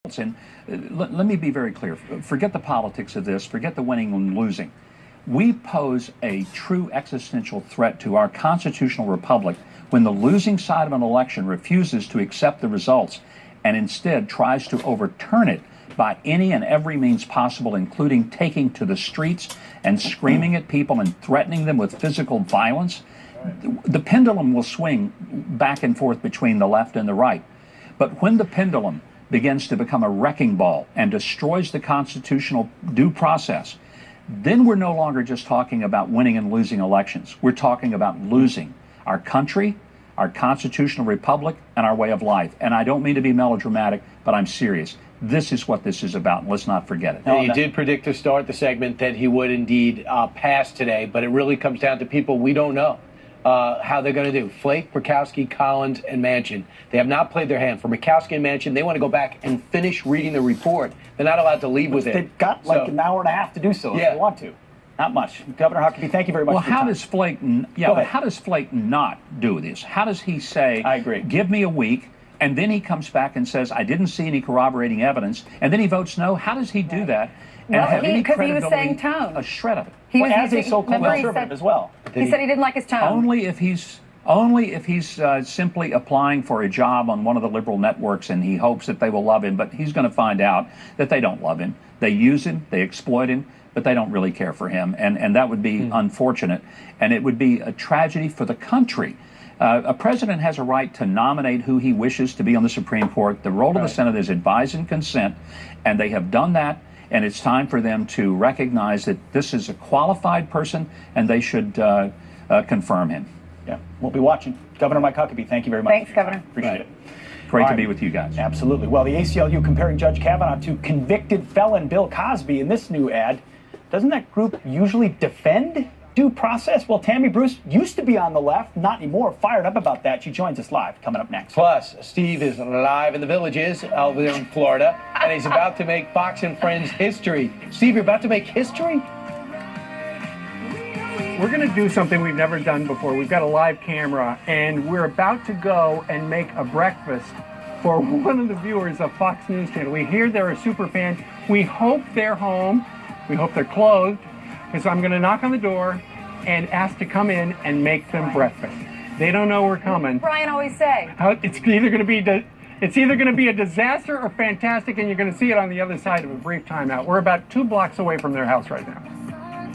And let me be very clear. Forget the politics of this. Forget the winning and losing. We pose a true existential threat to our constitutional republic when the losing side of an election refuses to accept the results and instead tries to overturn it by any and every means possible, including taking to the streets and screaming at people and threatening them with physical violence. The pendulum will swing back and forth between the left and the right. But when the pendulum begins to become a wrecking ball and destroys the constitutional due process, then we're no longer just talking about winning and losing elections. We're talking about losing our country, our constitutional republic, and our way of life. And I don't mean to be melodramatic, but I'm serious. This is what this is about. Let's not forget it. And he did predict to start the segment that he would indeed pass today, but it really comes down to people we don't know how they're going to do. Flake, Murkowski, Collins, and Manchin. They have not played their hand. For Murkowski and Manchin, they want to go back and finish reading the report. They're not allowed to leave with it. They've got like an hour and a half to do so if they want to. Not much. Governor Huckabee, thank you very much. Well, how does Flake? But how does Flake not do this? How does he say? I agree. Give me a week, and then he comes back and says, "I didn't see any corroborating evidence," and then he votes no. How does he do that? And have any because he credibility? was saying tone. A shred of it. He was as a so-called conservative as well. He said he didn't like his tone. Only if he's simply applying for a job on one of the liberal networks and he hopes that they will love him, but he's going to find out that they don't love him. They use him, they exploit him, but they don't really care for him, and that would be unfortunate, and it would be a tragedy for the country. A president has a right to nominate who he wishes to be on the Supreme Court. The role of the Senate is advise and consent, and they have done that, and it's time for them to recognize that this is a qualified person, and they should confirm him. Yeah, we'll be watching. Governor Mike Huckabee, thank you very much. Thanks, Governor. Appreciate it. Great to be with you guys. Absolutely. Well, the ACLU comparing Judge Kavanaugh to convicted felon Bill Cosby in this new ad. Doesn't that group usually defend due process? Well, Tammy Bruce used to be on the left, not anymore. Fired up about that. She joins us live. Coming up next. Plus, Steve is live in the Villages over there in Florida, and he's about to make Fox and Friends history. Steve, you're about to make history? We're going to do something we've never done before. We've got a live camera, and we're about to go and make a breakfast for one of the viewers of Fox News Channel. We hear they're a super fan. We hope they're home. We hope they're clothed, because I'm going to knock on the door and ask to come in and make them breakfast. They don't know we're coming. Brian always say. It's either going to be a disaster or fantastic, and you're going to see it on the other side of a brief timeout. We're about 2 blocks away from their house right now.